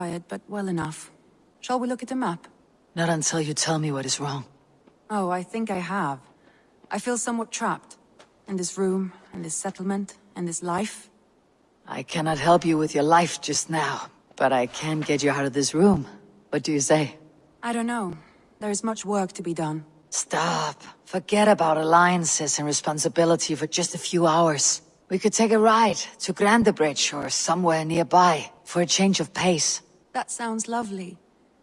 Quiet, but well enough. Shall we look at the map? Not until you tell me what is wrong. Oh, I think I have. I feel somewhat trapped. In this room, in this settlement, in this life. I cannot help you with your life just now, but I can get you out of this room. What do you say? I don't know. There is much work to be done. Stop. Forget about alliances and responsibility for just a few hours. We could take a ride to Grandebridge or somewhere nearby for a change of pace. That sounds lovely.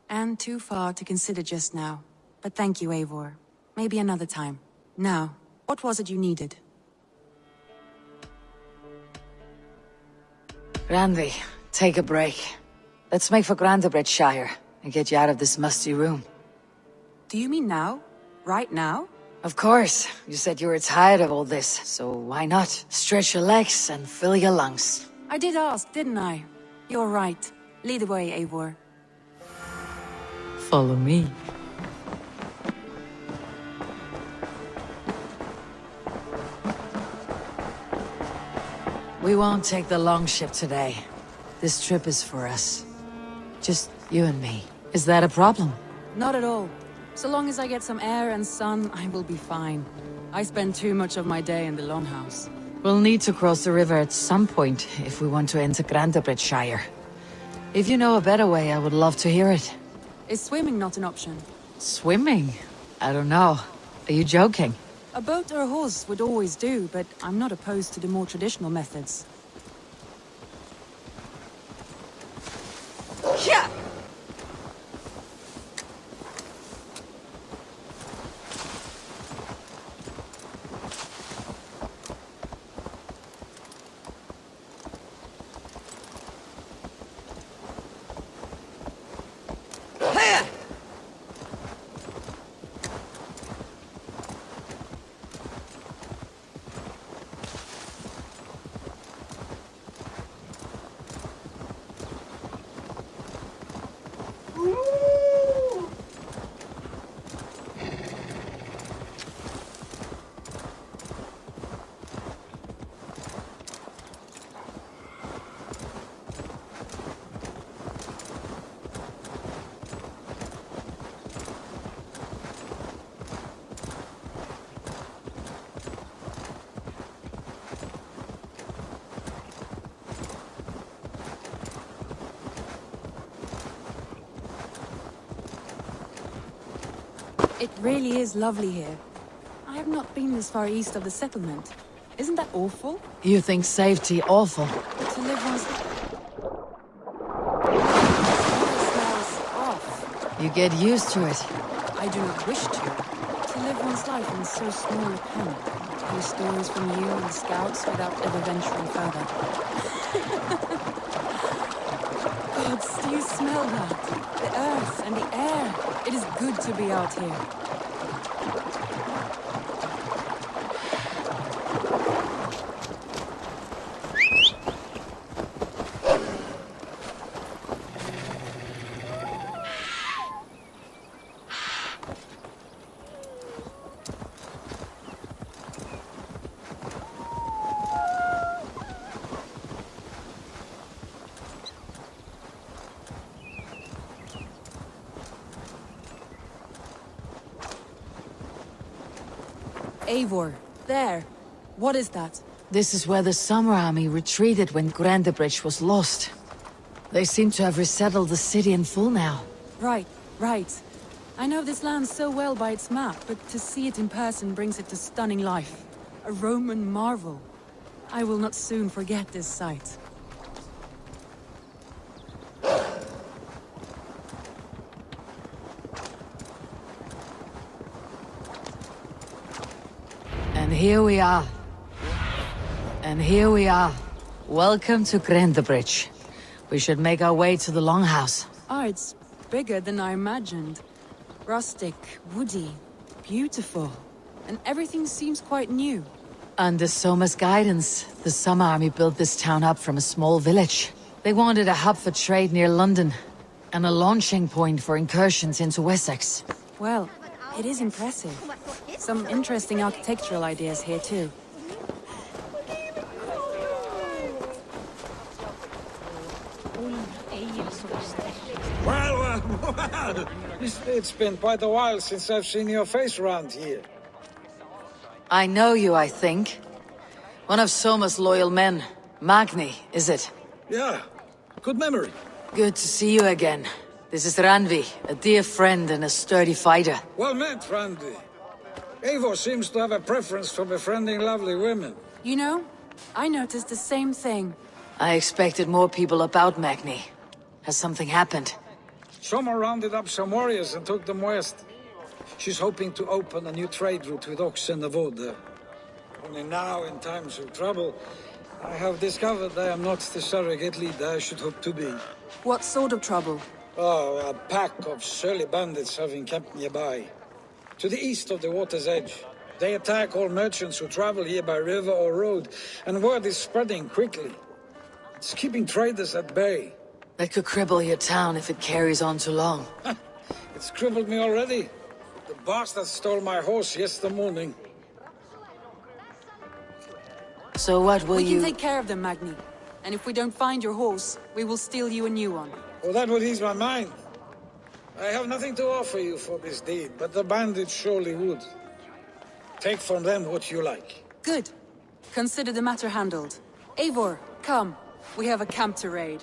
And too far to consider just now. But thank you, Eivor. Maybe another time. Now, what was it you needed? Randvi, take a break. Let's make for Grandebridgeshire and get you out of this musty room. Do you mean now? Right now? Of course. You said you were tired of all this, so why not? Stretch your legs and fill your lungs. I did ask, didn't I? You're right. Lead the way, Eivor. Follow me. We won't take the long ship today. This trip is for us. Just you and me. Is that a problem? Not at all. So long as I get some air and sun, I will be fine. I spend too much of my day in the Longhouse. We'll need to cross the river at some point if we want to enter Grandebridgeshire. If you know a better way, I would love to hear it. Is swimming not an option? Swimming? I don't know. Are you joking? A boat or a horse would always do, but I'm not opposed to the more traditional methods. Yeah! It really is lovely here. I have not been this far east of the settlement. Isn't that awful? You think safety awful? To live one's... smells off. You get used to it. I do not wish to. To live one's life in so small a pen. Hear stories from you and scouts without ever venturing further. Gods, do you smell that? The earth and the air. It is good to be out here. Eivor, there. What is that? This is where the Summer Army retreated when Grandebridge was lost. They seem to have resettled the city in full now. Right. I know this land so well by its map, but to see it in person brings it to stunning life. A Roman marvel. I will not soon forget this sight. And here we are. Welcome to Grandebridge. We should make our way to the Longhouse. Ah, it's bigger than I imagined. Rustic, woody, beautiful. And everything seems quite new. Under Soma's guidance, the Summer Army built this town up from a small village. They wanted a hub for trade near London, and a launching point for incursions into Wessex. Well, it is impressive. Some interesting architectural ideas here too. Well, it's been quite a while since I've seen your face around here. I know you, I think. One of Soma's loyal men. Magni, is it? Yeah, good memory. Good to see you again. This is Randvi, a dear friend and a sturdy fighter. Well met, Randvi. Eivor seems to have a preference for befriending lovely women. You know, I noticed the same thing. I expected more people about Magni. Has something happened? Someone rounded up some warriors and took them west. She's hoping to open a new trade route with Ox and the Voda. Only now, in times of trouble, I have discovered I am not the surrogate leader I should hope to be. What sort of trouble? Oh, a pack of surly bandits have encamped nearby. To the east of the water's edge. They attack all merchants who travel here by river or road, and word is spreading quickly. It's keeping traders at bay. That could cripple your town if it carries on too long. It's crippled me already. The bastard stole my horse yesterday morning. So what will We you... can take care of them, Magni. And if we don't find your horse, we will steal you a new one. Oh, that would ease my mind. I have nothing to offer you for this deed, but the bandits surely would. Take from them what you like. Good. Consider the matter handled. Eivor, come. We have a camp to raid.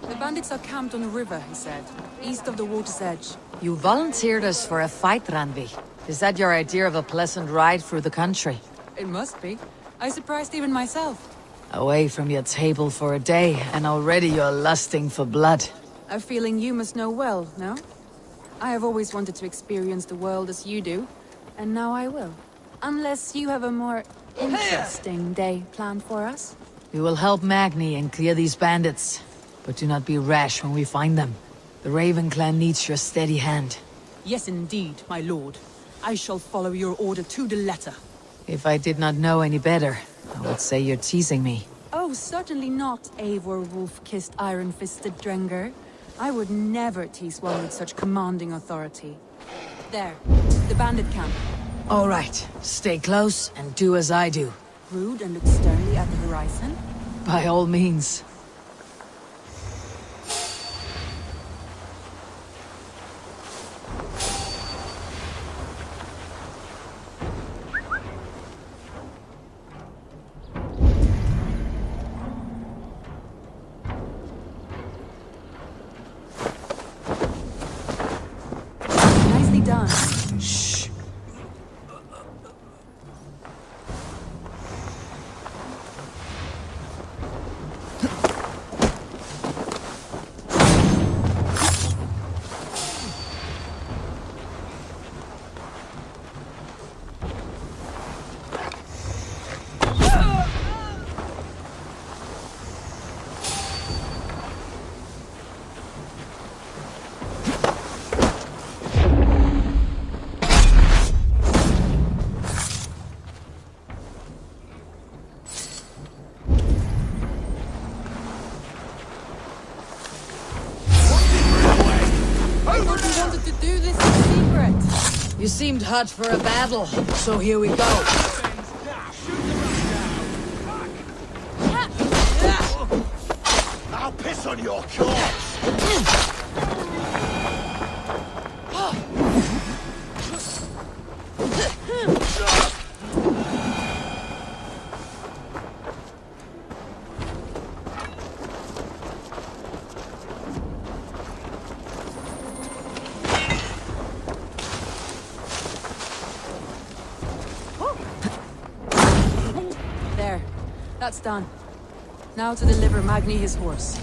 The bandits are camped on a river, he said, east of the water's edge. You volunteered us for a fight, Randvi. Is that your idea of a pleasant ride through the country? It must be. I surprised even myself. Away from your table for a day, and already you're lusting for blood. A feeling you must know well, no? I have always wanted to experience the world as you do, and now I will. Unless you have a more interesting day planned for us. We will help Magni and clear these bandits. But do not be rash when we find them. The Raven clan needs your steady hand. Yes, indeed, my lord. I shall follow your order to the letter. If I did not know any better, I would say you're teasing me. Oh, certainly not, Eivor wolf-kissed iron-fisted Drenger. I would never tease one with such commanding authority. There, the bandit camp. All right, stay close and do as I do. Rude and look sternly at the horizon. By all means. Nicely done. Shh. You seemed hot for a battle, so here we go. I'll piss on your corpse! There. That's done. Now to deliver Magni his horse.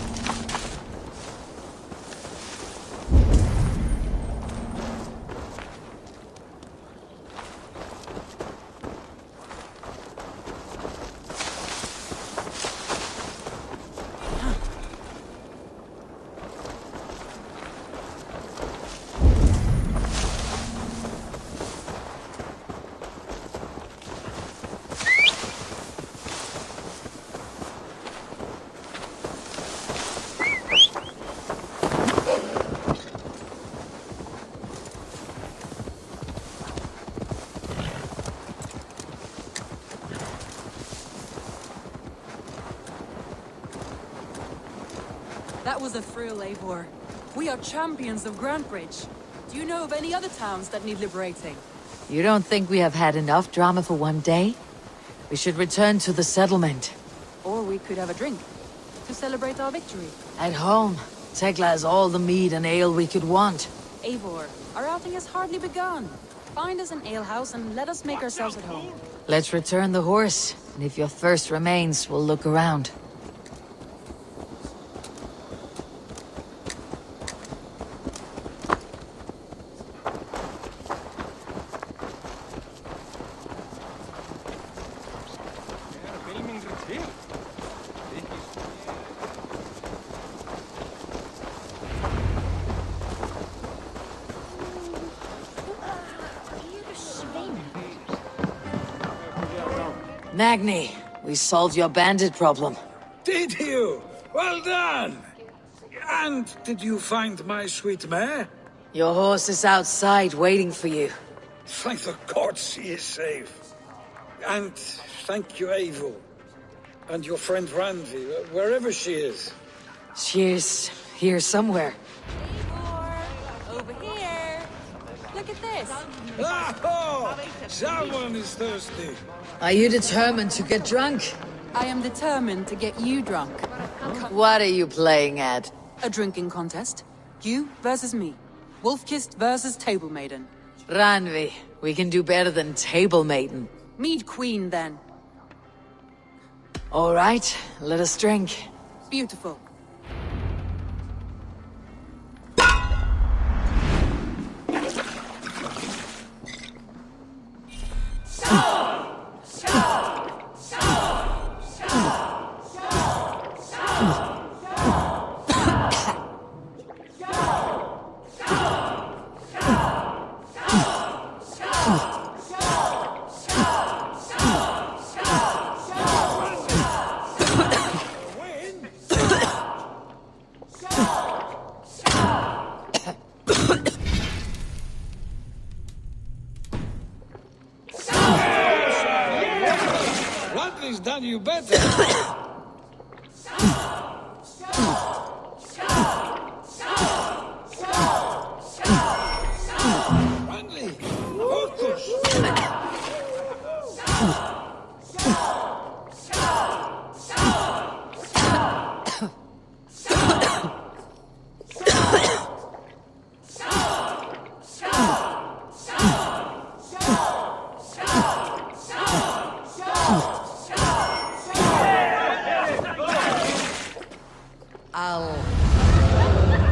That was a thrill, Eivor. We are champions of Grantbridge. Do you know of any other towns that need liberating? You don't think we have had enough drama for one day? We should return to the settlement. Or we could have a drink, to celebrate our victory. At home, Tekla has all the mead and ale we could want. Eivor, our outing has hardly begun. Find us an alehouse and let us make ourselves at home. Let's return the horse, and if your thirst remains, we'll look around. Magni, we solved your bandit problem. Did you? Well done! And did you find my sweet mare? Your horse is outside waiting for you. Thank the gods he is safe. And thank you, Eivor. And your friend Randi, wherever she is. She's here somewhere. Eivor, over here. Look at this. Oh, someone is thirsty. Are you determined to get drunk? I am determined to get you drunk. What are you playing at? A drinking contest. You versus me. Wolf-kissed versus Table Maiden. Ranvi, we can do better than Table Maiden. Mead Queen, then. All right, let us drink. Beautiful. Randi's done you better. Randi, focus. I'll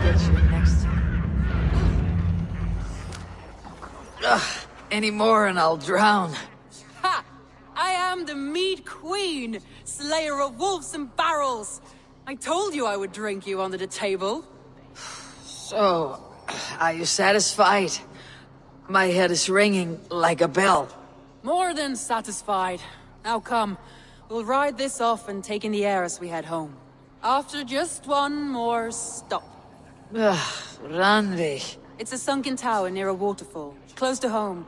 get you next time. Any more and I'll drown. Ha! I am the Mead Queen, slayer of wolves and barrels. I told you I would drink you under the table. So, are you satisfied? My head is ringing like a bell. More than satisfied. Now come, we'll ride this off and take in the air as we head home. After just one more stop. Ranvi. It's a sunken tower near a waterfall, close to home.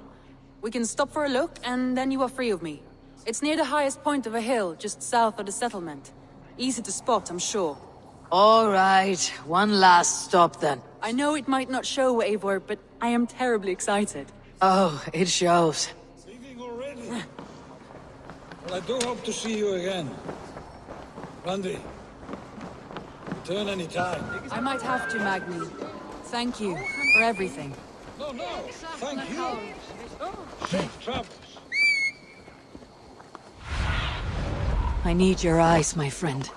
We can stop for a look, and then you are free of me. It's near the highest point of a hill, just south of the settlement. Easy to spot, I'm sure. All right, one last stop then. I know it might not show, Eivor, but I am terribly excited. Oh, it shows. Leaving already? Well, I do hope to see you again. Randi, return any time. I might have to, Magni. Thank you for everything. No, thank you. Safe travels. I need your eyes, my friend.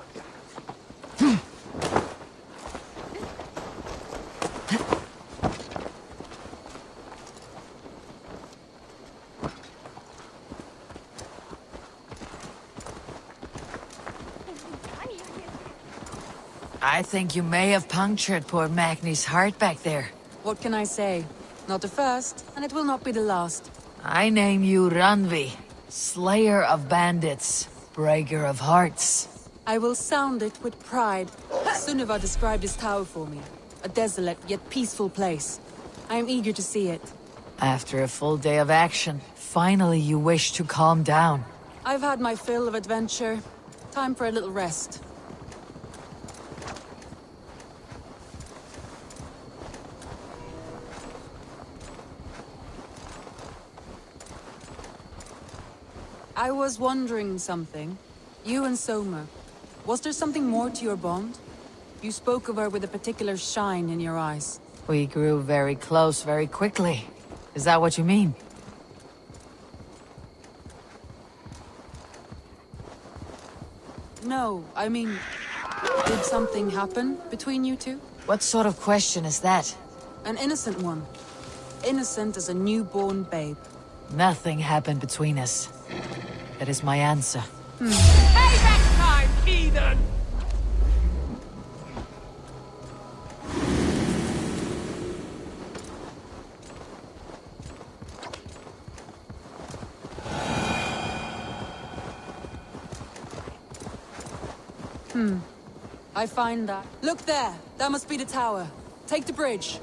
I think you may have punctured poor Magni's heart back there. What can I say? Not the first, and it will not be the last. I name you Ranvi, slayer of bandits, breaker of hearts. I will sound it with pride. Sunniva described this tower for me. A desolate yet peaceful place. I am eager to see it. After a full day of action, finally you wish to calm down. I've had my fill of adventure. Time for a little rest. I was wondering something. You and Soma, was there something more to your bond? You spoke of her with a particular shine in your eyes. We grew very close very quickly. Is that what you mean? No, I mean, did something happen between you two? What sort of question is that? An innocent one. Innocent as a newborn babe. Nothing happened between us. That is my answer. Payback time, heathen! I find that. Look there! That must be the tower. Take the bridge.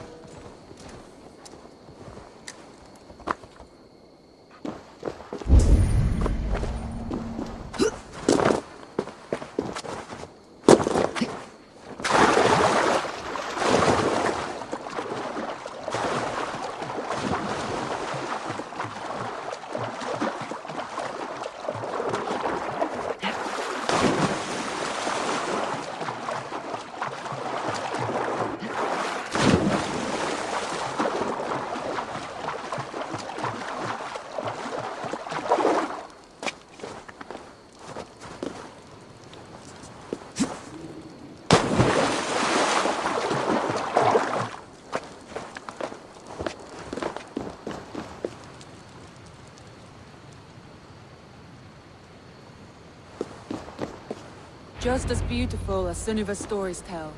Just as beautiful as Sunniva's stories tell.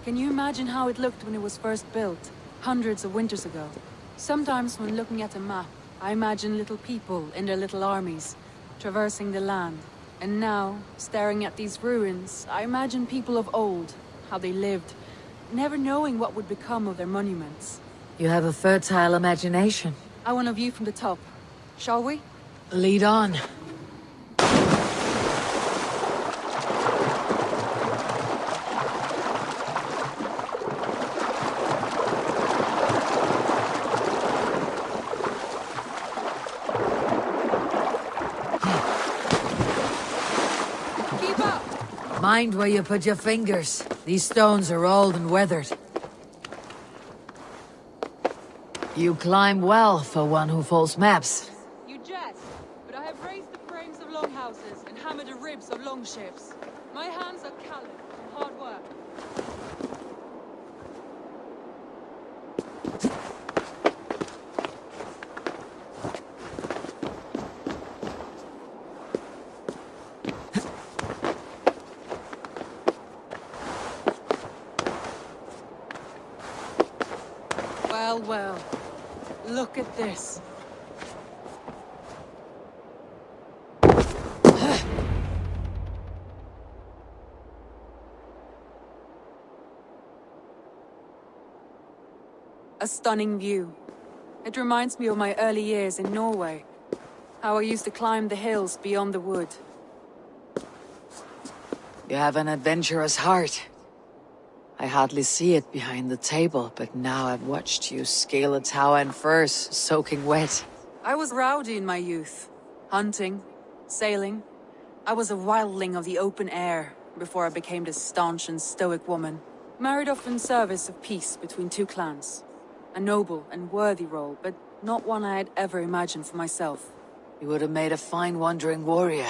Can you imagine how it looked when it was first built, hundreds of winters ago? Sometimes when looking at a map, I imagine little people in their little armies, traversing the land. And now, staring at these ruins, I imagine people of old, how they lived, never knowing what would become of their monuments. You have a fertile imagination. I want a view from the top. Shall we? Lead on. Mind where you put your fingers. These stones are old and weathered. You climb well for one who folds maps. You jest, but I have raised the frames of longhouses and hammered the ribs of longships. My hands are calloused from hard work. Well, look at this. A stunning view. It reminds me of my early years in Norway. How I used to climb the hills beyond the wood. You have an adventurous heart. I hardly see it behind the table, but now I've watched you scale a tower in furs, soaking wet. I was rowdy in my youth. Hunting, sailing. I was a wildling of the open air, before I became this staunch and stoic woman. Married off in service of peace between two clans. A noble and worthy role, but not one I had ever imagined for myself. You would have made a fine wandering warrior.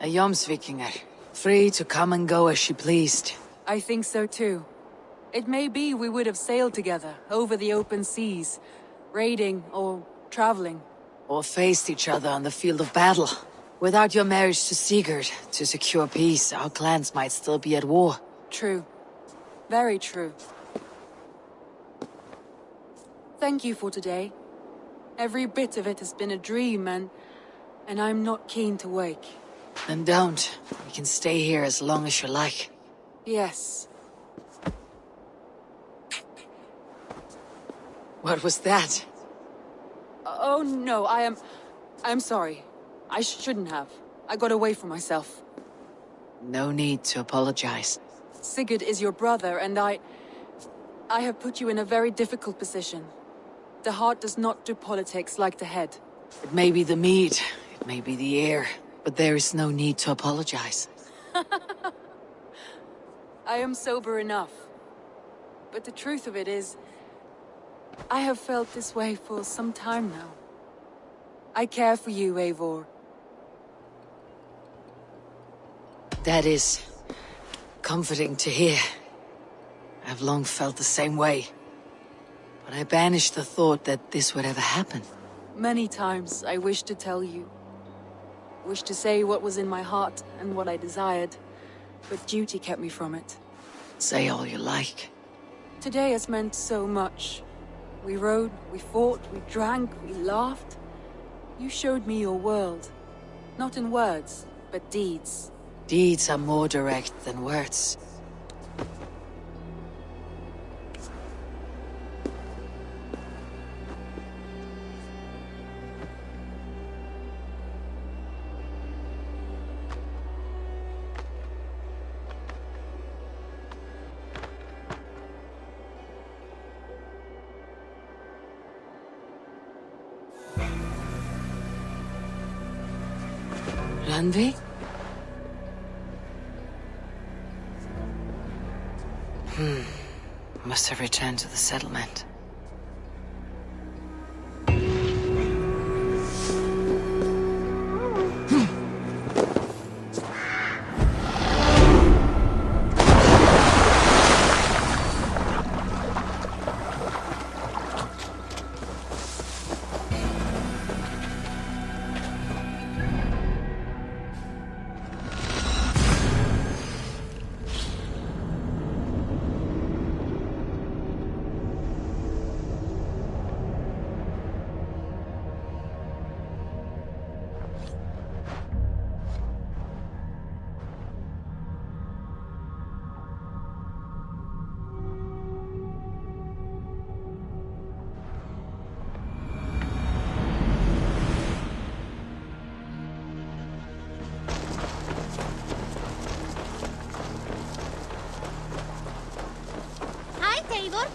A Jomsvikinger. Free to come and go as she pleased. I think so too. It may be we would have sailed together, over the open seas, raiding or traveling. Or faced each other on the field of battle. Without your marriage to Sigurd, to secure peace, our clans might still be at war. True. Very true. Thank you for today. Every bit of it has been a dream, and I'm not keen to wake. Then don't. We can stay here as long as you like. Yes. What was that? Oh no, I'm sorry. I shouldn't have. I got away from myself. No need to apologize. Sigurd is your brother, and I have put you in a very difficult position. The heart does not do politics like the head. It may be the meat, it may be the air, But there is no need to apologize. I am sober enough. But the truth of it is, I have felt this way for some time now. I care for you, Eivor. That is comforting to hear. I've long felt the same way. But I banished the thought that this would ever happen. Many times I wished to tell you. Wished to say what was in my heart and what I desired, but duty kept me from it. Say all you like. Today has meant so much. We rode, we fought, we drank, we laughed. You showed me your world. Not in words, but deeds. Deeds are more direct than words. Randvi? Must have returned to the settlement. Hi, Eivor.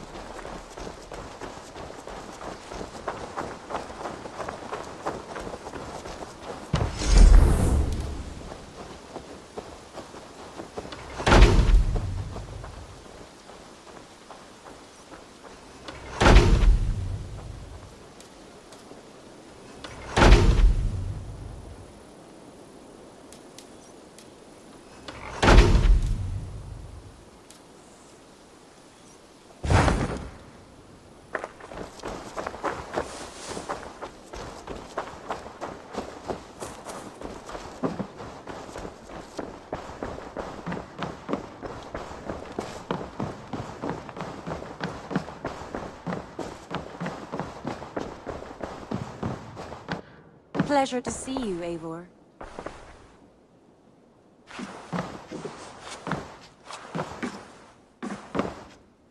Pleasure to see you, Eivor.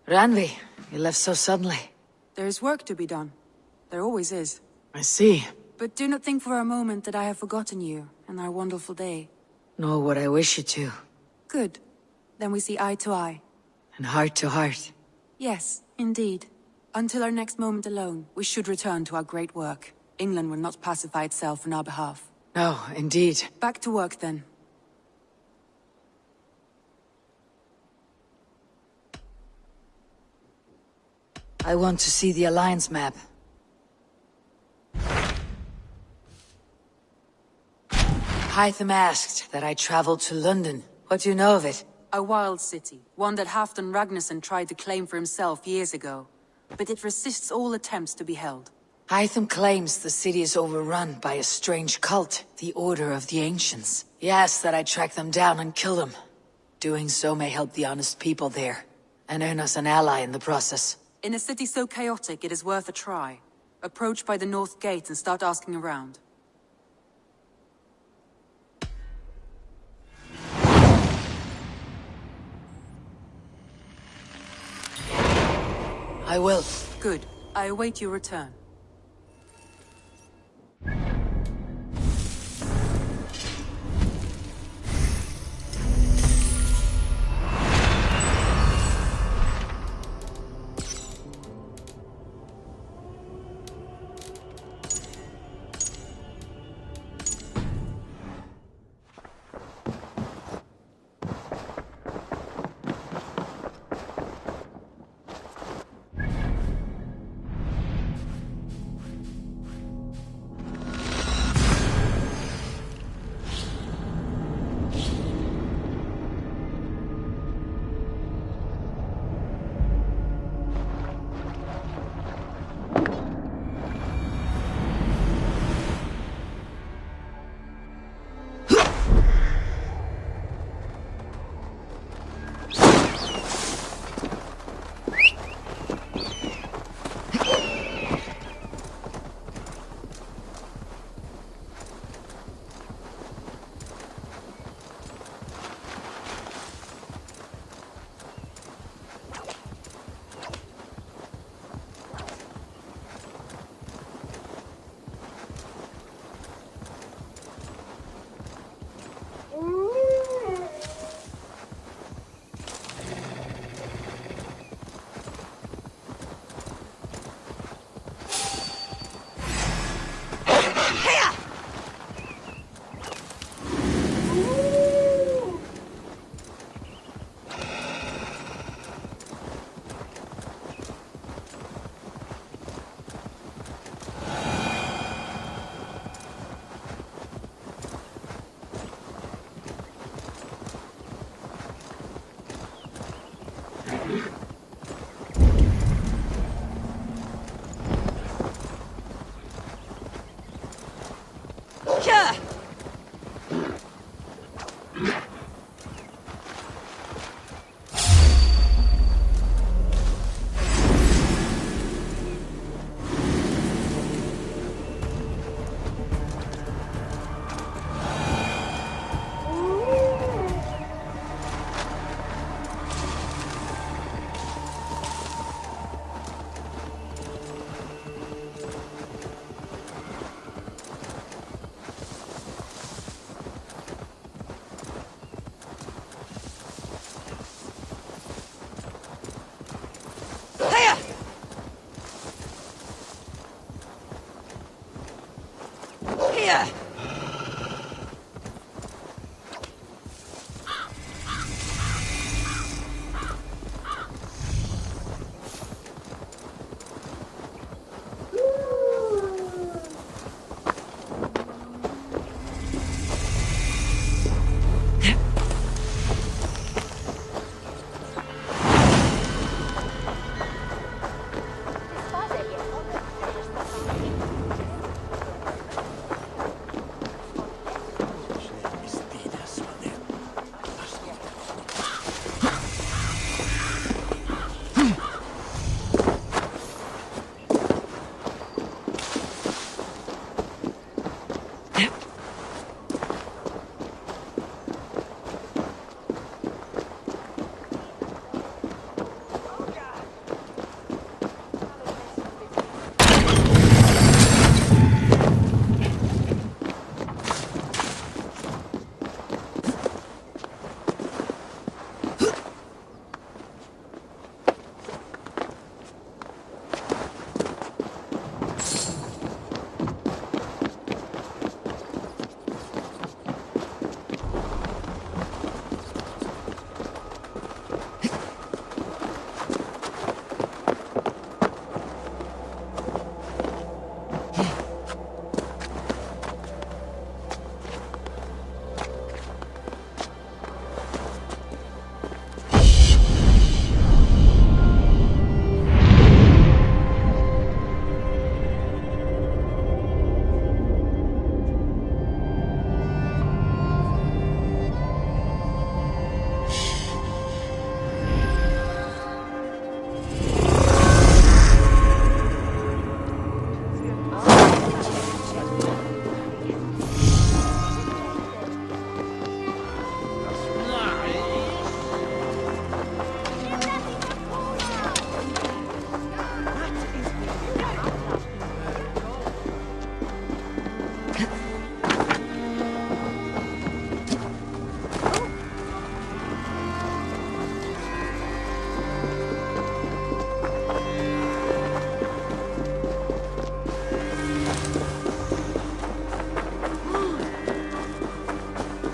Randvi, you left so suddenly. There is work to be done. There always is. I see. But do not think for a moment that I have forgotten you and our wonderful day. Nor would I wish you to. Good. Then we see eye to eye. And heart to heart. Yes, indeed. Until our next moment alone, we should return to our great work. England will not pacify itself on our behalf. No, indeed. Back to work, then. I want to see the Alliance map. Hytham asked that I travel to London. What do you know of it? A wild city, one that Halfdan Ragnarsson tried to claim for himself years ago. But it resists all attempts to be held. Hytham claims the city is overrun by a strange cult, the Order of the Ancients. He asks that I track them down and kill them. Doing so may help the honest people there, and earn us an ally in the process. In a city so chaotic, it is worth a try. Approach by the North Gate and start asking around. I will. Good. I await your return.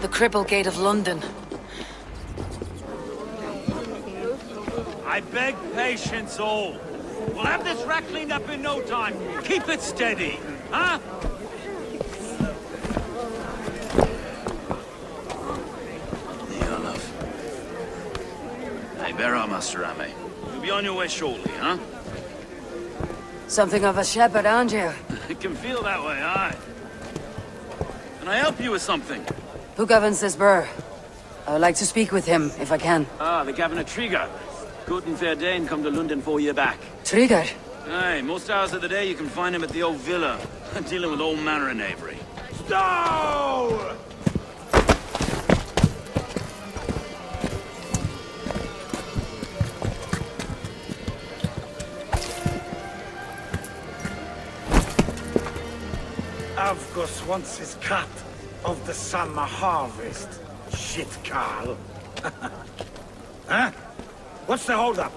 The Cripple Gate of London. I beg patience, all. We'll have this wreck cleaned up in no time. Keep it steady, huh? Yeah, love. Hey, bear up, Master Ame. You'll be on your way shortly, huh? Something of a shepherd, aren't you? It can feel that way, aye. Can I help you with something? Who governs this burr? I would like to speak with him, if I can. Ah, the Governor Trigger. Good and fair Dane come to London 4 year back. Trigger? Aye, most hours of the day you can find him at the old villa, dealing with all manner of knavery. Stow! Avgos wants his cut of the summer harvest. Shit, Carl. Huh? What's the holdup?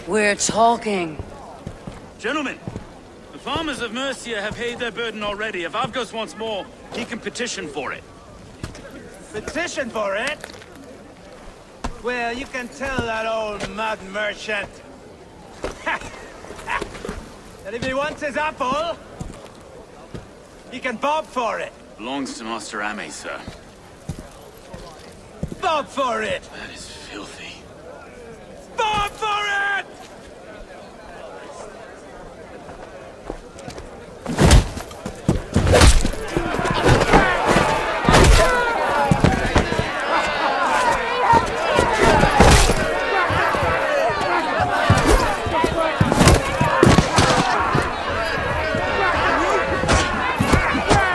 We're talking. Gentlemen, the farmers of Mercia have paid their burden already. If Avgos wants more, he can petition for it. Petition for it? Well, you can tell that old mud merchant that if he wants his apple, he can bob for it. Belongs to Master Ame, sir. Bob for it! That is filthy. Bob for it!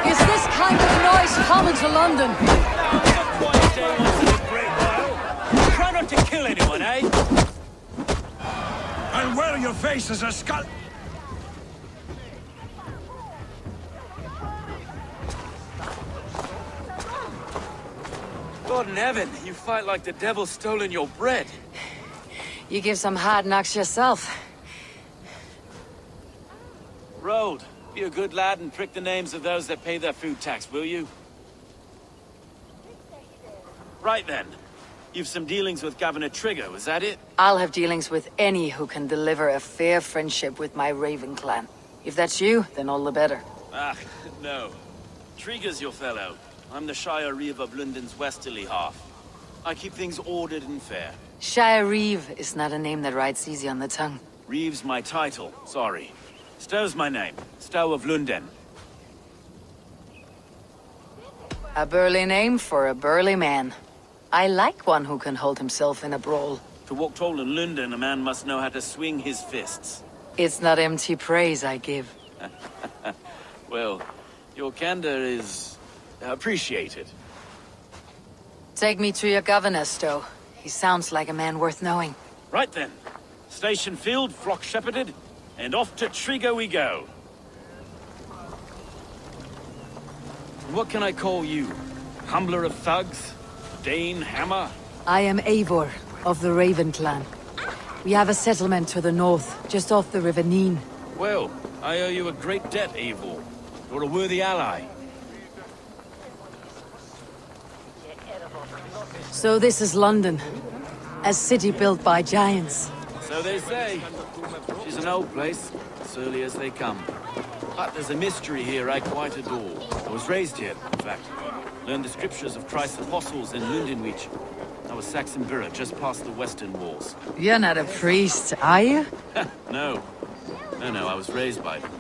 Is this kind of noise common to London? Try not to kill anyone, eh? And well, your face is a skull. God in heaven, you fight like the devil's stolen your bread. You give some hard knocks yourself. Road, be a good lad and prick the names of those that pay their food tax, will you? Right then. You've some dealings with Governor Trigger, was that it? I'll have dealings with any who can deliver a fair friendship with my Raven clan. If that's you, then all the better. Ah, no. Trigger's your fellow. I'm the Shire Reeve of London's westerly half. I keep things ordered and fair. Shire Reeve is not a name that rides easy on the tongue. Reeve's my title, sorry. Stow's my name. Stow of London. A burly name for a burly man. I like one who can hold himself in a brawl. To walk tall in London, a man must know how to swing his fists. It's not empty praise I give. Well, your candor is appreciated. Take me to your governor, Stow. He sounds like a man worth knowing. Right then. Station filled, flock shepherded, and off to Trigger we go. What can I call you? Humbler of thugs? Dane Hammer? I am Eivor, of the Raven clan. We have a settlement to the north, just off the River Neen. Well, I owe you a great debt, Eivor. You're a worthy ally. So this is London. A city built by giants. So they say. She's an old place, as early as they come. But there's a mystery here I quite adore. I was raised here, in fact. Learned the scriptures of Christ's apostles in Lundinwich. I was Saxon Borough, just past the western walls. You're not a priest, are you? No. No, I was raised by them.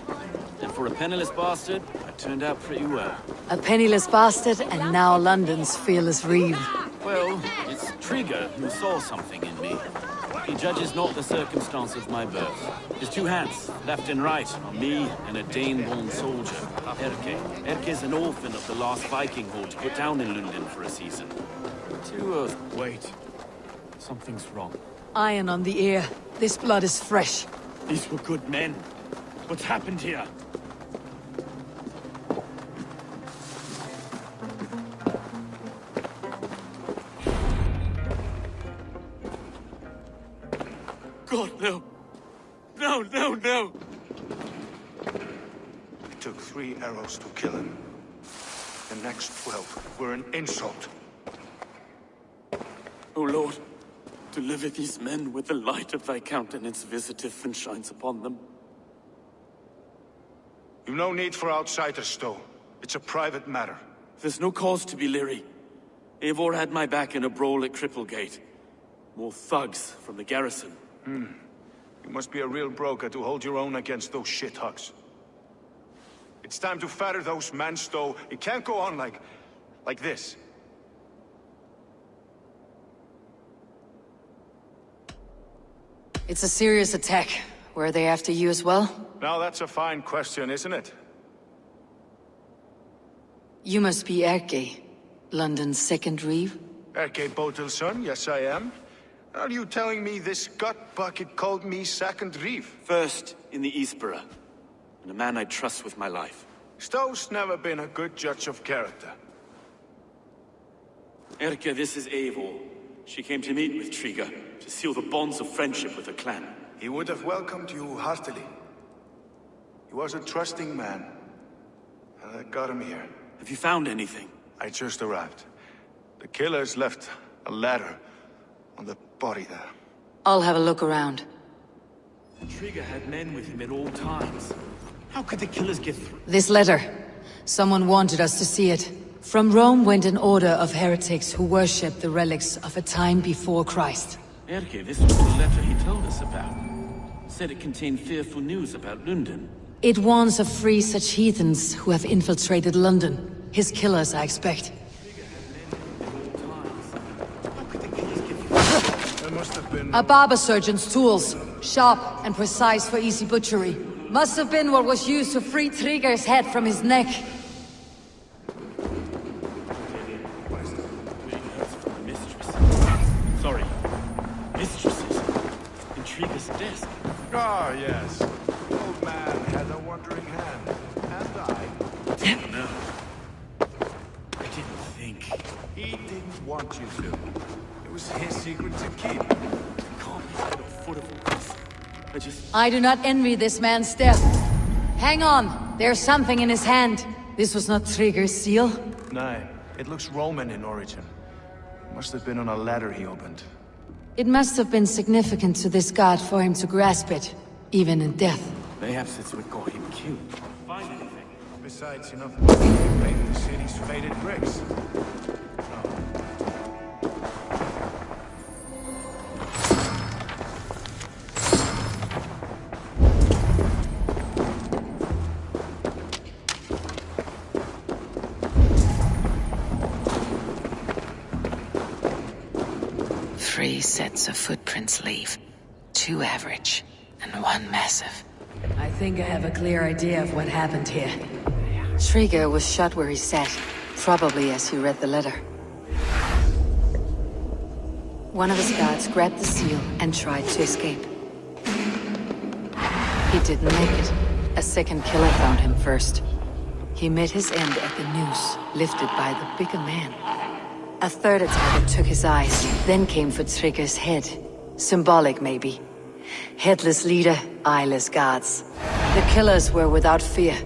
And for a penniless bastard, I turned out pretty well. A penniless bastard, and now London's fearless Reeve. Well, it's Trigger who saw something in me. He judges not the circumstance of my birth. His two hands, left and right, on me and a Dane-born soldier, Erke. Erke's an orphan of the last Viking horde put down in London for a season. Wait. Something's wrong. Iron on the ear. This blood is fresh. These were good men. What's happened here? God, no. No. It took 3 arrows to kill him. The next 12 were an insult. O Lord, deliver these men with the light of thy countenance visiteth and shines upon them. You've no need for outsiders, though. It's a private matter. There's no cause to be leery. Eivor had my back in a brawl at Cripplegate. More thugs from the garrison. You must be a real broker to hold your own against those shithugs. It's time to fetter those men, though. It can't go on like this. It's a serious attack. Were they after you as well? Now that's a fine question, isn't it? You must be Erke, London's second reeve? Erke Botel's son, yes I am. Are you telling me this gut bucket called me second reeve? First in the Eastborough, and a man I trust with my life. Stowe's never been a good judge of character. Erke, this is Eivor. She came to meet with Triga, to seal the bonds of friendship with her clan. He would have welcomed you heartily. He was a trusting man. And I got him here. Have you found anything? I just arrived. The killers left a letter on the body there. I'll have a look around. Triga had men with him at all times. How could the killers get through? This letter. Someone wanted us to see it. From Rome went an order of heretics who worshipped the relics of a time before Christ. Erke, this was the letter he told us about. Said it contained fearful news about London. It warns of free such heathens who have infiltrated London. His killers, I expect. There must have been... A barber surgeon's tools. Sharp and precise for easy butchery. Must have been what was used to free Triga's head from his neck. Sorry. Mistresses. In Triga's desk. Ah, yes. The old man had a wandering hand. And I... No. I didn't think. He didn't want you to. It was his secret to keep. Can't be at a foot of this. I do not envy this man's death. Hang on. There's something in his hand. This was not Triga's seal. No, it looks Roman in origin. Must have been on a ladder he opened. It must have been significant to this god for him to grasp it, even in death. Perhaps it's what got him killed. Find anything? Besides, enough money to paint the city's faded bricks. Three sets of footprints leave. 2 average, and 1 massive. I think I have a clear idea of what happened here. Triga was shot where he sat, probably as he read the letter. One of his guards grabbed the seal and tried to escape. He didn't make it. A second killer found him first. He met his end at the noose, lifted by the bigger man. A third attacker took his eyes, then came for Triga's head. Symbolic, maybe. Headless leader, eyeless guards. The killers were without fear.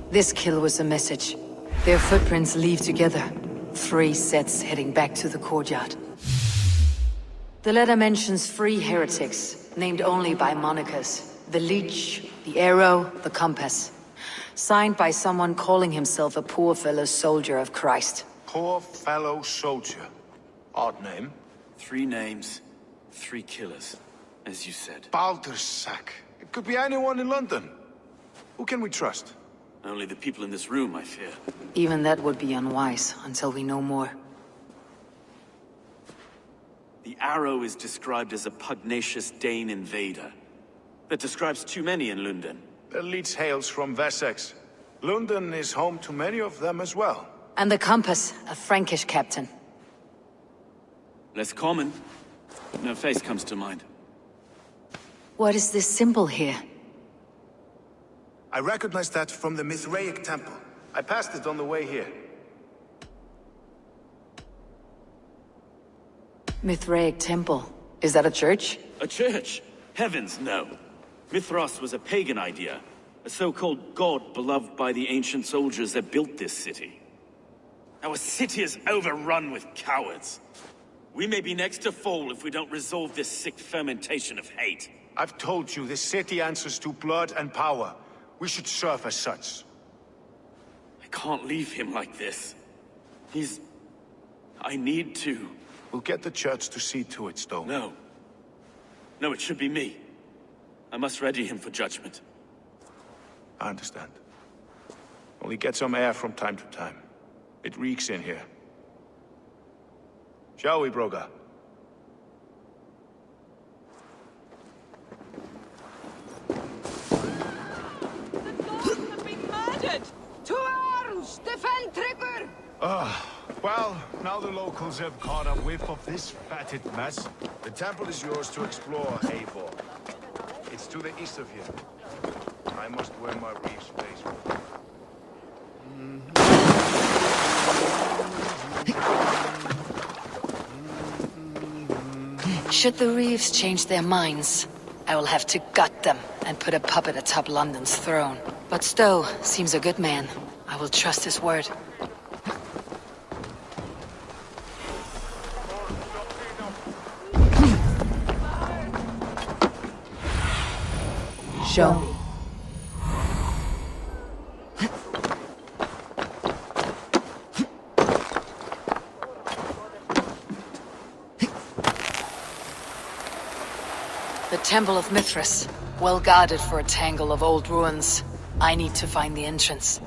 This kill was a message. Their footprints leave together. 3 sets heading back to the courtyard. The letter mentions 3 heretics, named only by monikers. The Leech, the Arrow, the Compass. Signed by someone calling himself a poor fellow soldier of Christ. Poor fellow soldier. Odd name. 3 names, 3 killers, as you said. Baldersack. It could be anyone in London. Who can we trust? Only the people in this room, I fear. Even that would be unwise, until we know more. The Arrow is described as a pugnacious Dane invader. That describes too many in London. The Leech hails from Wessex. London is home to many of them as well. And the Compass, a Frankish captain. Less common. No face comes to mind. What is this symbol here? I recognize that from the Mithraic temple. I passed it on the way here. Mithraic temple. Is that a church? A church? Heavens, no. Mithras was a pagan idea. A so-called god beloved by the ancient soldiers that built this city. Our city is overrun with cowards. We may be next to fall if we don't resolve this sick fermentation of hate. I've told you, this city answers to blood and power. We should serve as such. I can't leave him like this. I need to. We'll get the church to see to it, Stone. No. No, it should be me. I must ready him for judgment. I understand. Only get some air from time to time. It reeks in here. Shall we, Broga? The dogs have been murdered! To arms! Defend Trigger! Well, now the locals have caught a whiff of this fatted mess. The temple is yours to explore, Eivor. It's to the east of here. I must wear my reef's face. Should the Reeves change their minds, I will have to gut them and put a puppet atop London's throne. But Stowe seems a good man. I will trust his word. Show me. The Temple of Mithras, well guarded for a tangle of old ruins. I need to find the entrance.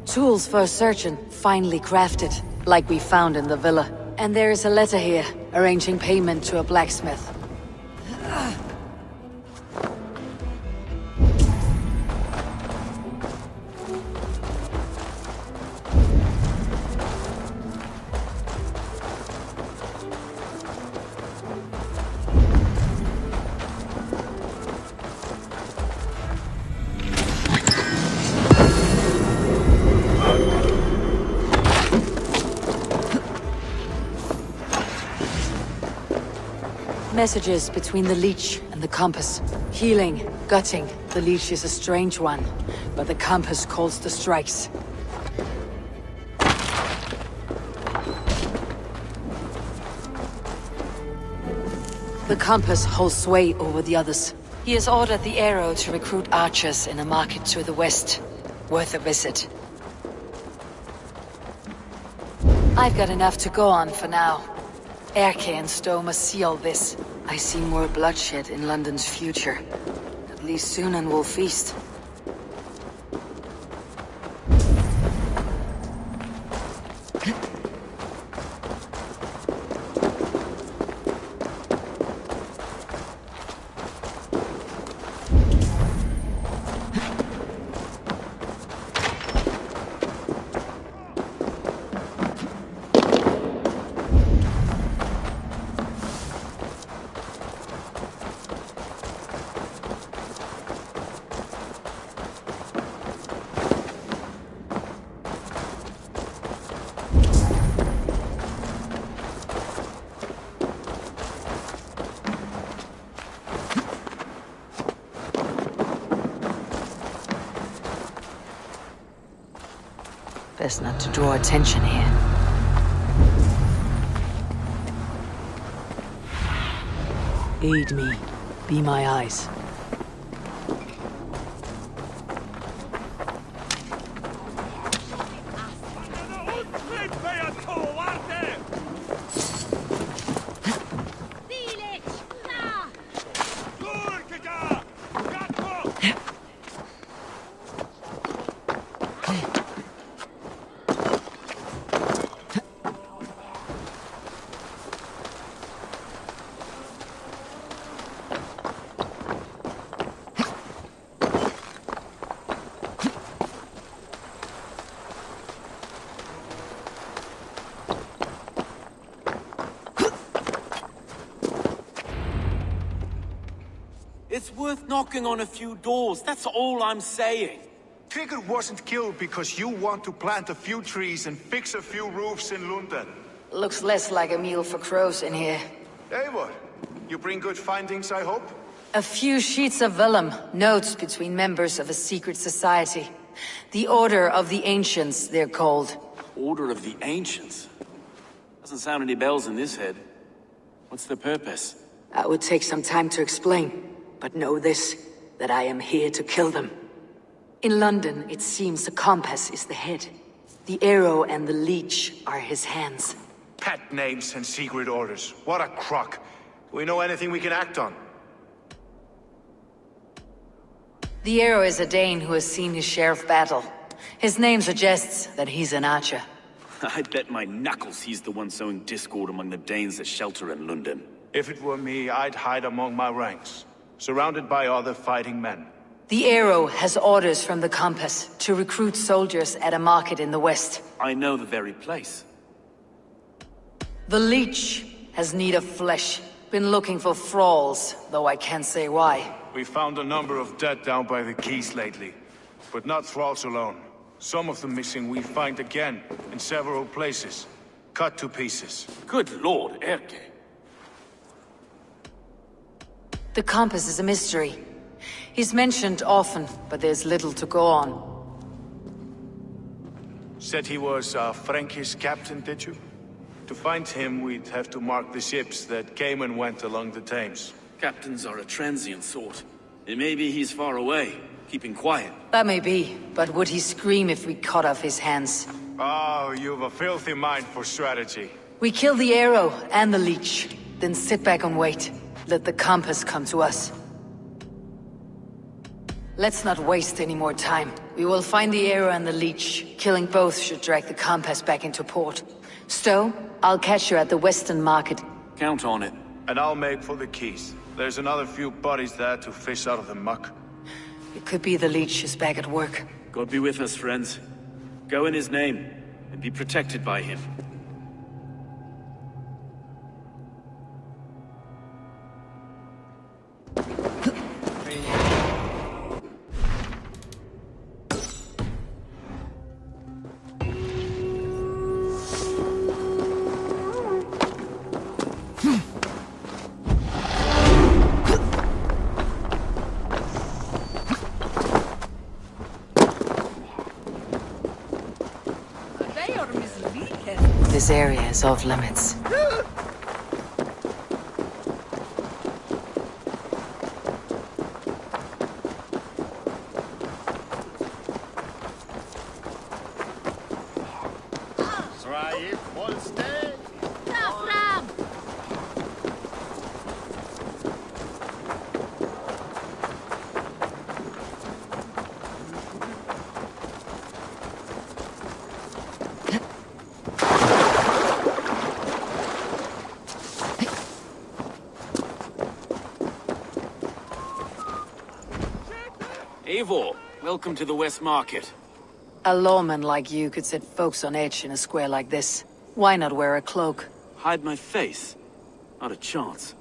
Tools for searching, finely crafted, like we found in the villa. And there is a letter here, arranging payment to a blacksmith. Messages between the leech and the compass. Healing, gutting. The leech is a strange one, but the compass calls the strikes. The compass holds sway over the others. He has ordered the arrow to recruit archers in a market to the west. Worth a visit. I've got enough to go on for now. Erke and Stowe must see all this. I see more bloodshed in London's future. At least Sunan will feast. Best not to draw attention here. Aid me. Be my eyes. It's worth knocking on a few doors, that's all I'm saying. Trigger wasn't killed because you want to plant a few trees and fix a few roofs in London. Looks less like a meal for crows in here. Eivor, you bring good findings, I hope? A few sheets of vellum, notes between members of a secret society. The Order of the Ancients, they're called. Order of the Ancients? Doesn't sound any bells in this head. What's the purpose? That would take some time to explain. But know this, that I am here to kill them. In London, it seems the compass is the head. The arrow and the leech are his hands. Pet names and secret orders. What a crock. Do we know anything we can act on? The arrow is a Dane who has seen his share of battle. His name suggests that he's an archer. I bet my knuckles he's the one sowing discord among the Danes that shelter in London. If it were me, I'd hide among my ranks, surrounded by other fighting men. The arrow has orders from the compass to recruit soldiers at a market in the west. I know the very place. The leech has need of flesh. Been looking for thralls, though I can't say why. We found a number of dead down by the quays lately, but not thralls alone. Some of the missing we find again, in several places, cut to pieces. Good lord, Erke. The compass is a mystery. He's mentioned often, but there's little to go on. Said he was a Frankish captain, did you? To find him, we'd have to mark the ships that came and went along the Thames. Captains are a transient sort. It may be he's far away, keeping quiet. That may be, but would he scream if we cut off his hands? Oh, you've a filthy mind for strategy. We kill the arrow and the leech, then sit back and wait. Let the compass come to us. Let's not waste any more time. We will find the arrow and the leech. Killing both should drag the compass back into port. Stowe, I'll catch you at the Western Market. Count on it. And I'll make for the quays. There's another few bodies there to fish out of the muck. It could be the leech is back at work. God be with us, friends. Go in his name, and be protected by him. This area is off limits. Eivor, welcome to the West Market. A lawman like you could set folks on edge in a square like this. Why not wear a cloak? Hide my face? Not a chance.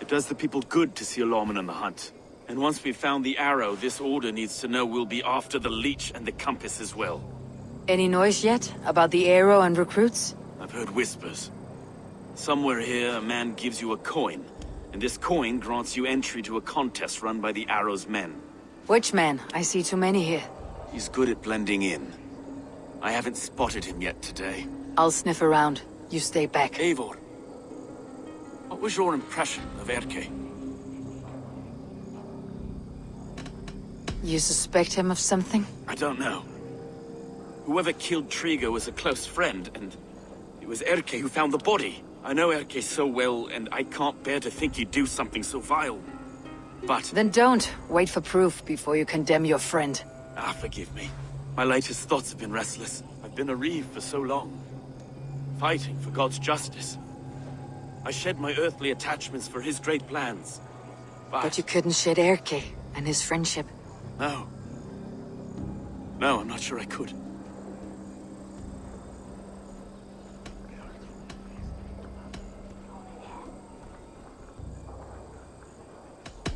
It does the people good to see a lawman on the hunt. And once we've found the arrow, this order needs to know we'll be after the leech and the compass as well. Any noise yet about the arrow and recruits? I've heard whispers. Somewhere here, a man gives you a coin, and this coin grants you entry to a contest run by the arrow's men. Which man? I see too many here. He's good at blending in. I haven't spotted him yet today. I'll sniff around. You stay back. Eivor, what was your impression of Erke? You suspect him of something? I don't know. Whoever killed Trigo was a close friend, and it was Erke who found the body. I know Erke so well, and I can't bear to think he'd do something so vile. But... Then don't. Wait for proof before you condemn your friend. forgive me. My latest thoughts have been restless. I've been a reeve for so long, fighting for God's justice. I shed my earthly attachments for his great plans. But you couldn't shed Erke and his friendship. No. No, I'm not sure I could.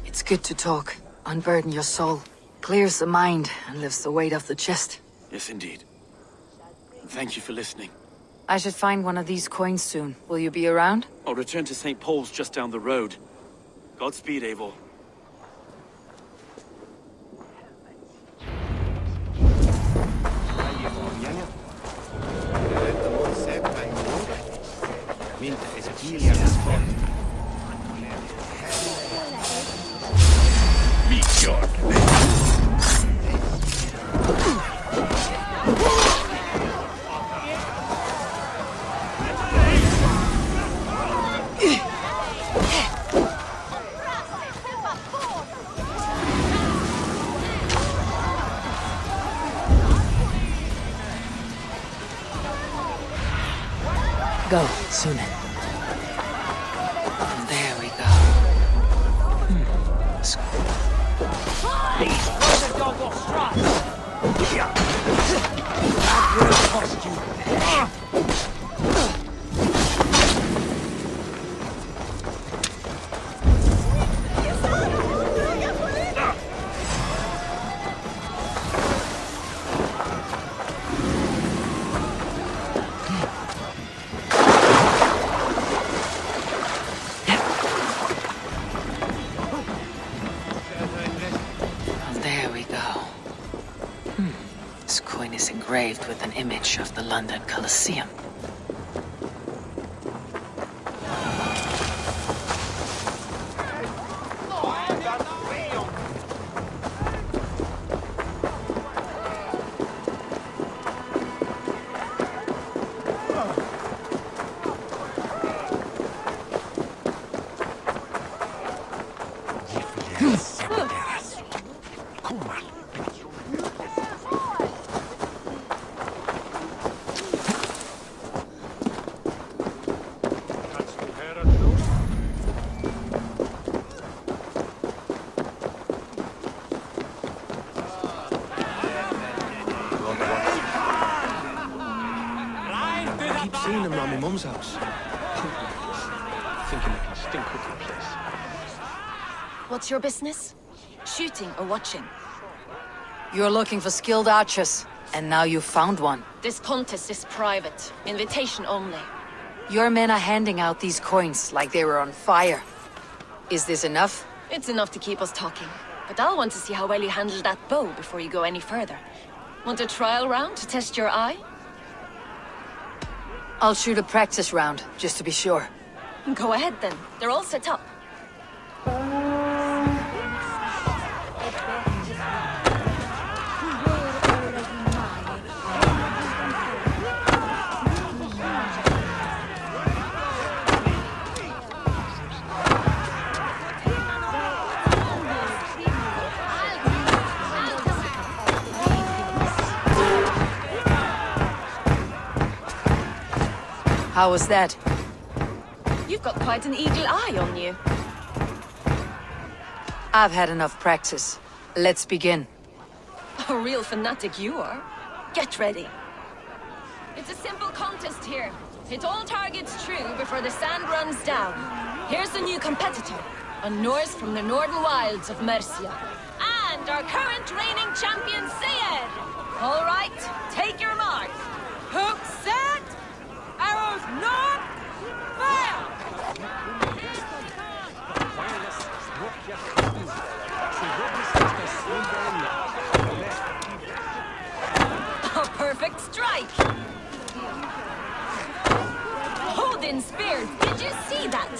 It's good to talk. Unburden your soul. Clears the mind and lifts the weight off the chest. Yes, indeed. Thank you for listening. I should find one of these coins soon. Will you be around? I'll return to St. Paul's just down the road. Godspeed, Eivor. Go, Sune. There we go. This coin is engraved with an image of the London Colosseum. Seen them round my mum's house. Thinking they can stink up the place. What's your business? Shooting or watching? You're looking for skilled archers, and now you found one. This contest is private. Invitation only. Your men are handing out these coins like they were on fire. Is this enough? It's enough to keep us talking. But I'll want to see how well you handle that bow before you go any further. Want a trial round to test your eye? I'll shoot a practice round, just to be sure. Go ahead then. They're all set up. How was that? You've got quite an eagle eye on you. I've had enough practice. Let's begin. A real fanatic you are. Get ready. It's a simple contest here. Hit all targets true before the sand runs down. Here's the new competitor, a Norse from the northern wilds of Mercia. And our current reigning champion, Sayed. All right, take your mark. Hook set! Arrows not! Fire! Oh, perfect. perfect strike! Odin's spear, did you see that?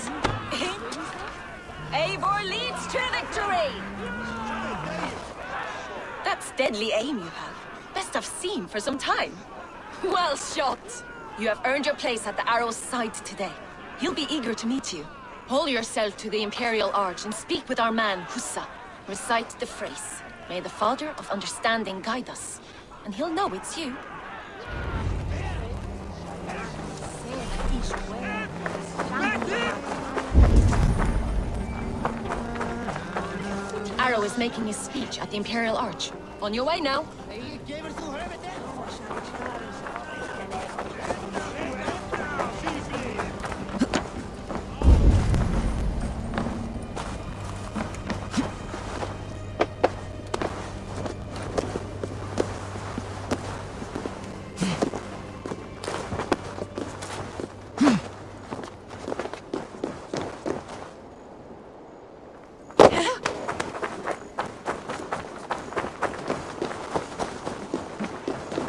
Eivor leads to victory! That's deadly aim you have. Best I've seen for some time. Well shot! You have earned your place at the Arrow's side today. He'll be eager to meet you. Hold yourself to the Imperial Arch and speak with our man, Hussa. Recite the phrase. May the Father of Understanding guide us. And he'll know it's you. Arrow is making his speech at the Imperial Arch. On your way now.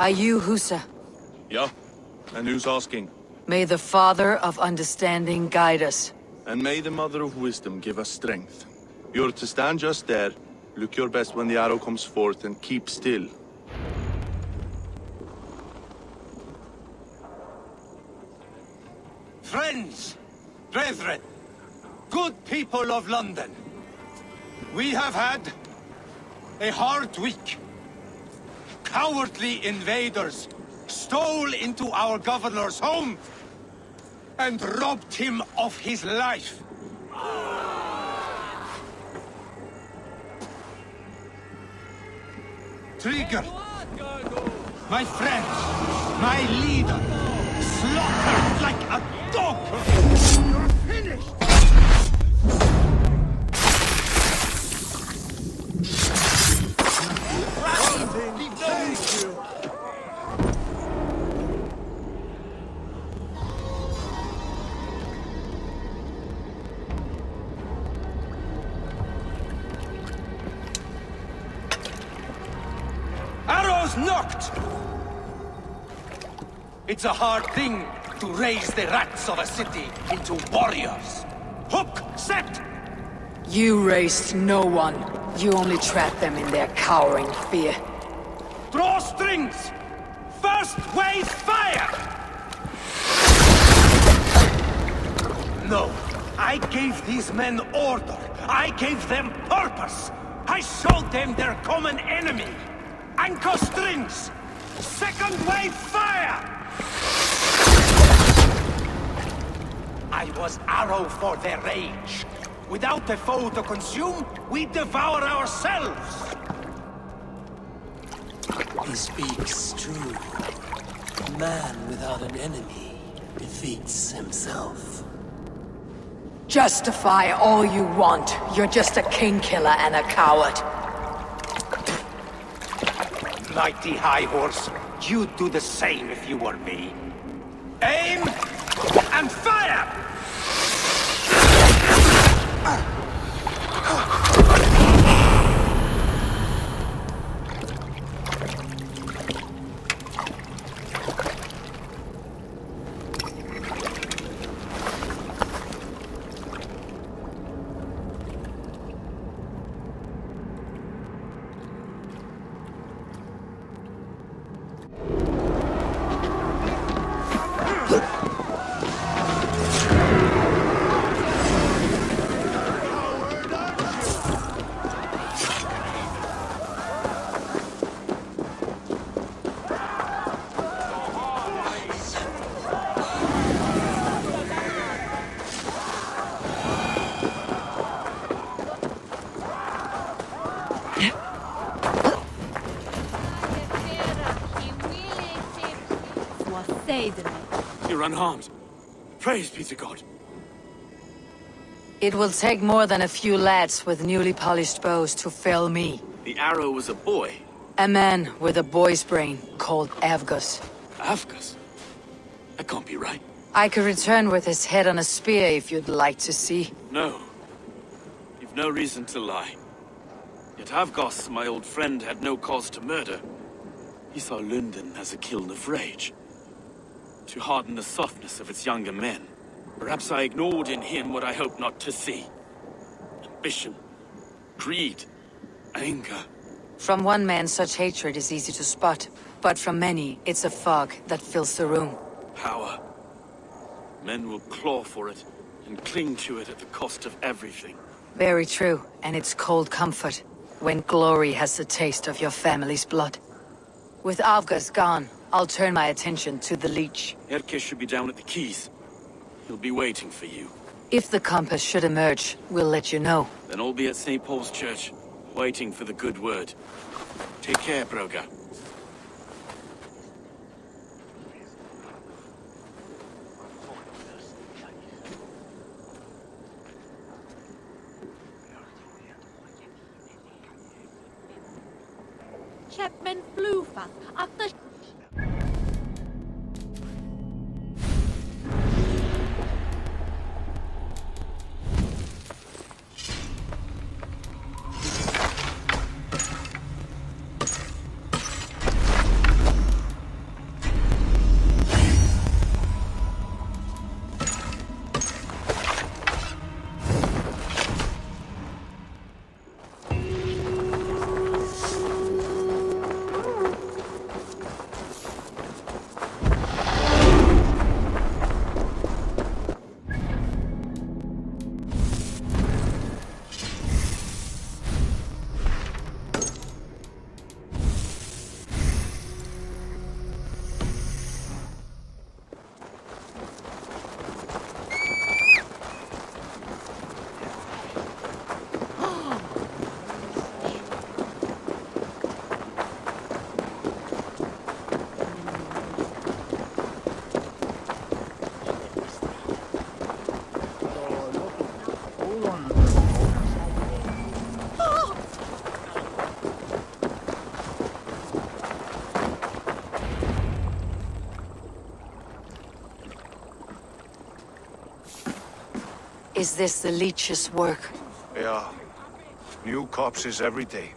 Are you Hussa? Yeah? And who's asking? May the Father of Understanding guide us. And may the Mother of Wisdom give us strength. You're to stand just there, look your best when the arrow comes forth, and keep still. Friends, brethren, good people of London, we have had a hard week. Cowardly invaders stole into our governor's home and robbed him of his life. Trigger, my friend, my leader, slaughtered like a dog. You're finished. Arrows knocked! It's a hard thing to raise the rats of a city into warriors. Hook, set! You raised no one. You only trapped them in their cowering fear. Draw strings! First wave fire! No, I gave these men order. I gave them purpose. I showed them their common enemy. Anchor strings! Second wave fire! I was arrow for their rage. Without a foe to consume, we devour ourselves! He speaks true. A man without an enemy defeats himself. Justify all you want. You're just a king-killer and a coward. Mighty High Horse, you'd do the same if you were me. Aim and fire! You're unharmed. Praise be to God. It will take more than a few lads with newly polished bows to fell me. The arrow was a boy. A man with a boy's brain called Avgus. Avgus? That can't be right. I could return with his head on a spear if you'd like to see. No. You've no reason to lie. Yet Avgos, my old friend, had no cause to murder. He saw London as a kiln of rage, to harden the softness of its younger men. Perhaps I ignored in him what I hoped not to see. Ambition, greed, anger. From one man, such hatred is easy to spot, but from many, it's a fog that fills the room. Power. Men will claw for it and cling to it at the cost of everything. Very true, and it's cold comfort when glory has the taste of your family's blood. With Avgas gone, I'll turn my attention to the Leech. Erke should be down at the quays. He'll be waiting for you. If the compass should emerge, we'll let you know. Then I'll be at St. Paul's Church, waiting for the good word. Take care, Broga. Chapman Flufa, after Is this the Leech's work? Yeah. New corpses every day.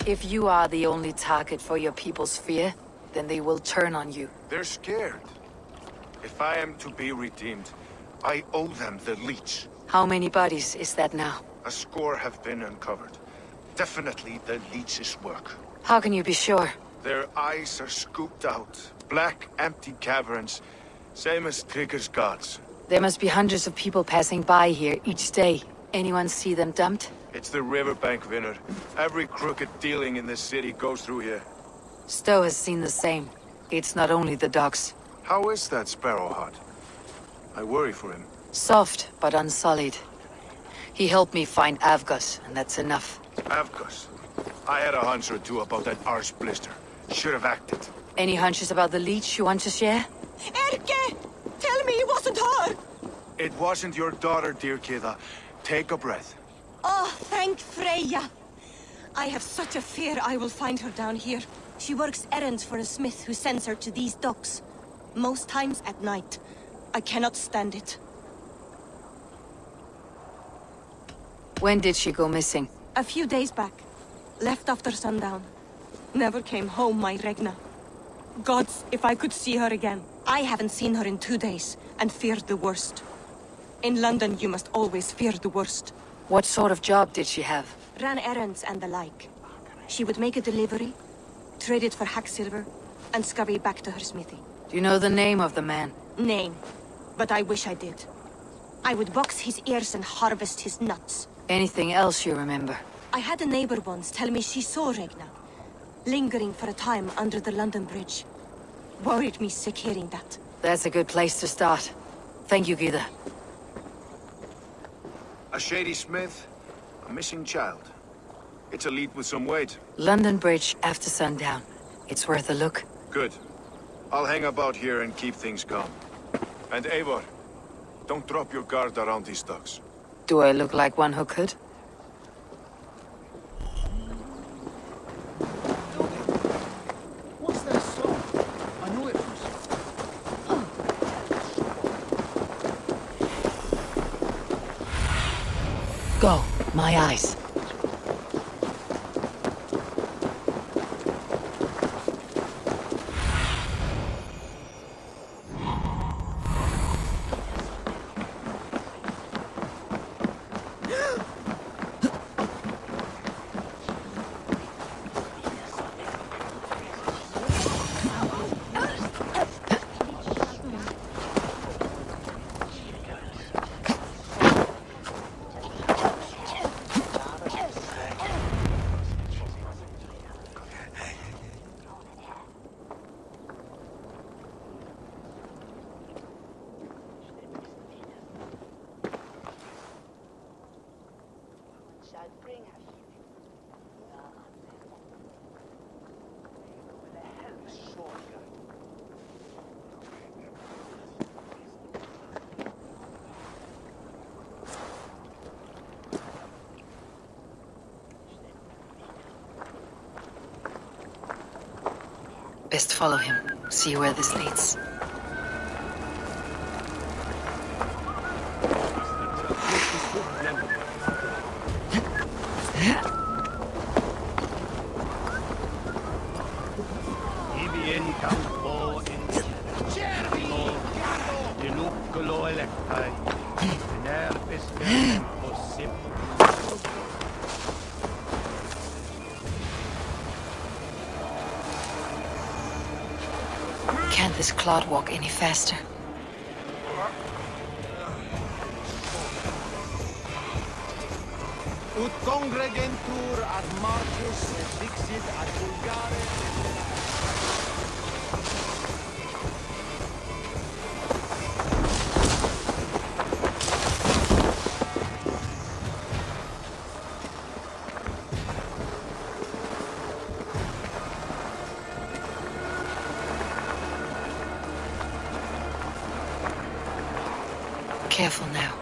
If you are the only target for your people's fear, then they will turn on you. They're scared. If I am to be redeemed, I owe them the Leech. How many bodies is that now? A score have been uncovered. Definitely the Leech's work. How can you be sure? Their eyes are scooped out. Black, empty caverns. Same as Trigger's gods. There must be hundreds of people passing by here each day. Anyone see them dumped? It's the riverbank, Vinner. Every crooked dealing in this city goes through here. Stowe has seen the same. It's not only the docks. How is that Sparrowheart? I worry for him. Soft, but unsullied. He helped me find Avgas, and that's enough. Avgas. I had a hunch or two about that arse blister. Should have acted. Any hunches about the Leech you want to share? Erke! Tell me it wasn't her! It wasn't your daughter, dear Kida. Take a breath. Oh, thank Freya. I have such a fear I will find her down here. She works errands for a smith who sends her to these docks. Most times at night. I cannot stand it. When did she go missing? A few days back. Left after sundown. Never came home, my Regna. Gods, if I could see her again. I haven't seen her in 2 days, and feared the worst. In London, you must always fear the worst. What sort of job did she have? Ran errands and the like. She would make a delivery, trade it for hack silver, and scurry back to her smithy. Do you know the name of the man? Name. But I wish I did. I would box his ears and harvest his nuts. Anything else you remember? I had a neighbor once tell me she saw Regna, lingering for a time under the London Bridge. Worried me sick hearing that. That's a good place to start. Thank you, Gida. A shady smith, a missing child. It's a lead with some weight. London Bridge after sundown. It's worth a look. Good. I'll hang about here and keep things calm. And Eivor, don't drop your guard around these docks. Do I look like one who could? What's that song? I know it was... go. My eyes. Best follow him. See where this leads. Can't this clod walk any faster? Ut congregentur ad Marcus et dixit ad vulgare. Careful now.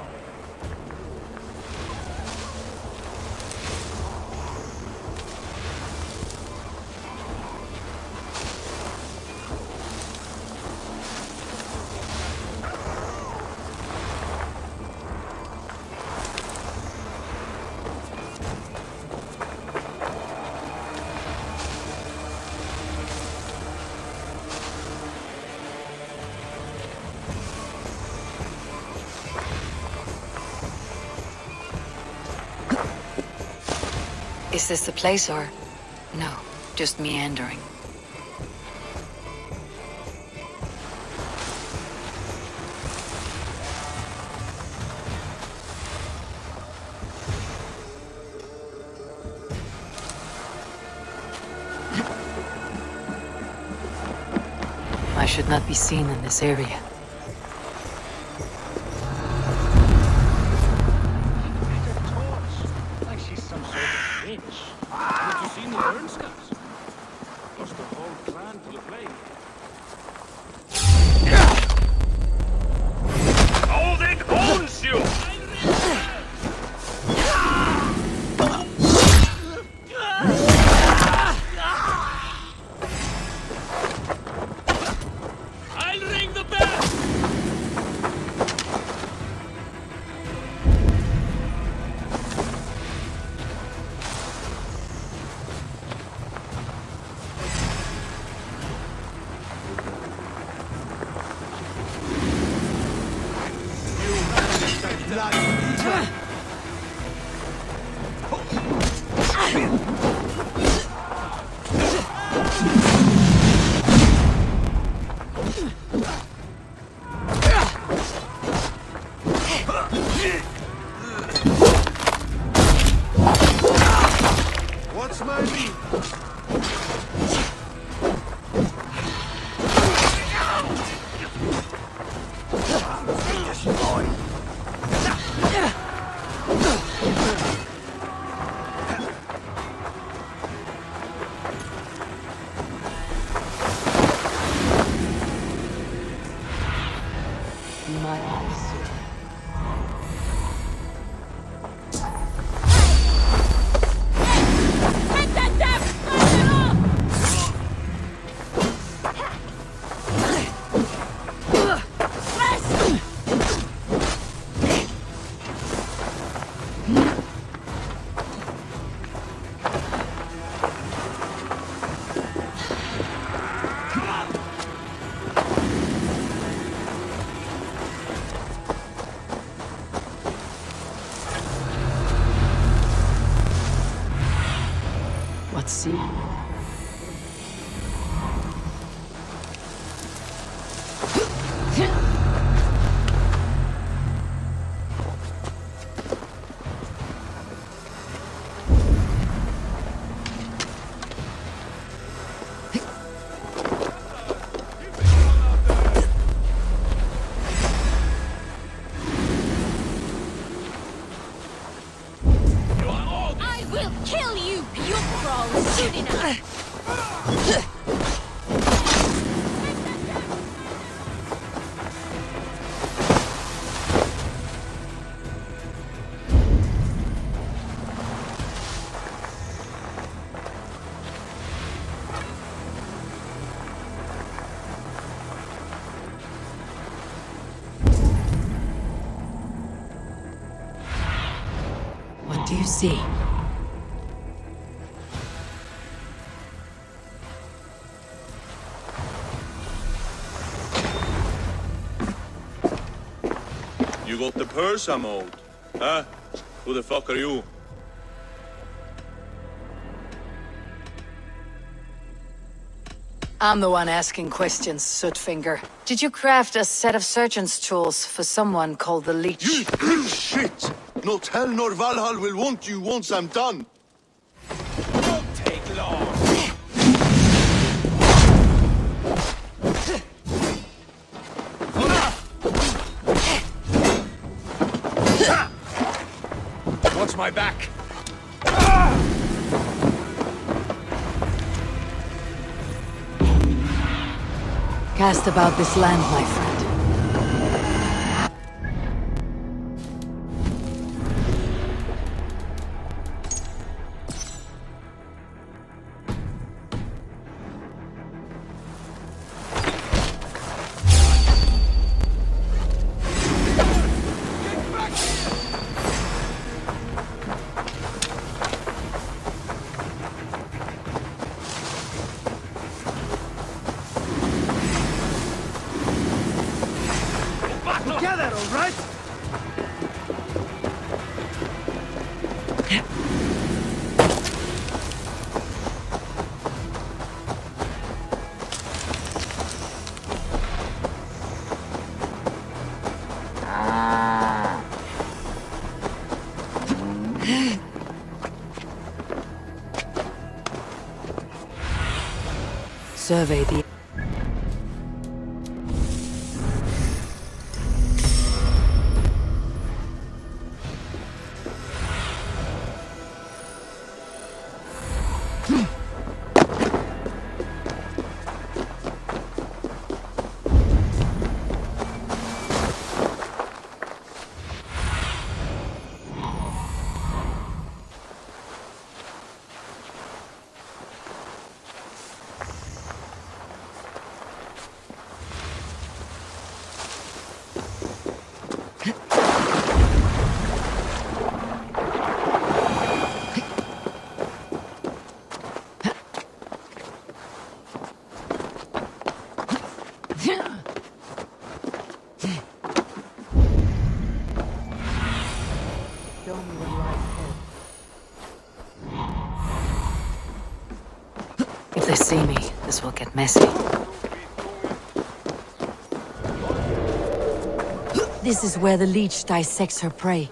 Is this the place or... no, just meandering? I should not be seen in this area. Take that down! see. I will kill you, puke crawl, soon enough! What do you see? You got the purse I'm owed? Huh? Who the fuck are you? I'm the one asking questions, Sootfinger. Did you craft a set of surgeon's tools for someone called the Leech? You little shit! Not hell nor Valhalla will want you once I'm done. Don't take long. Watch my back. Cast about this land, my friend. Together, all right? Survey the... If they see me, this will get messy. This is where the leech dissects her prey.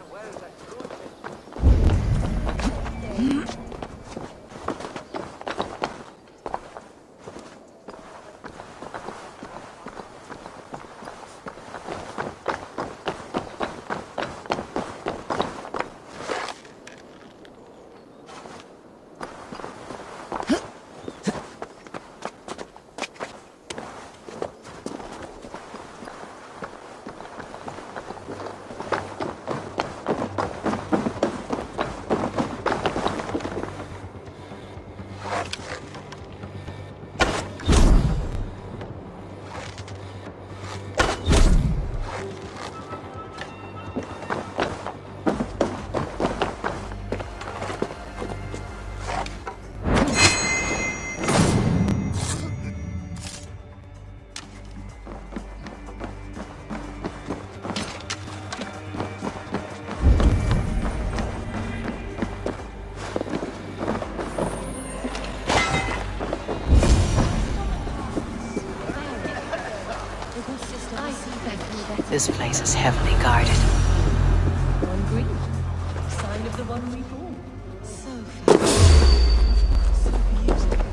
This place is heavily guarded. One green. Sign of the one we bought. So fast. So beautiful.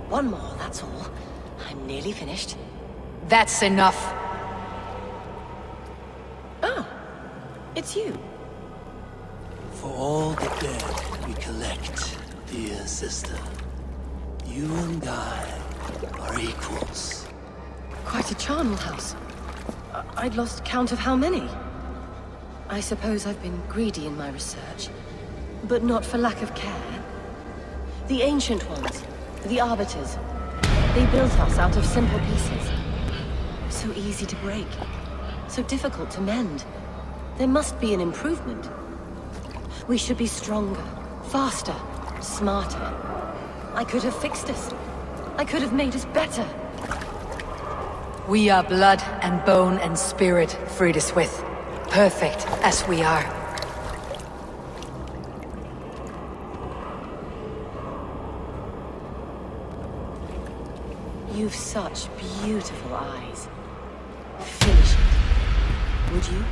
One more, that's all. I'm nearly finished. That's enough. Oh, it's you. For all the dead we collect, dear sister, you and I are equals. Quite a charnel house. I'd lost count of how many. I suppose I've been greedy in my research, but not for lack of care. The ancient ones, the arbiters, they built us out of simple pieces. So easy to break, so difficult to mend. There must be an improvement. We should be stronger, faster, smarter. I could have fixed us. I could have made us better. We are blood and bone and spirit, Frideswith. Perfect as we are. You've such beautiful eyes. Finish it, would you?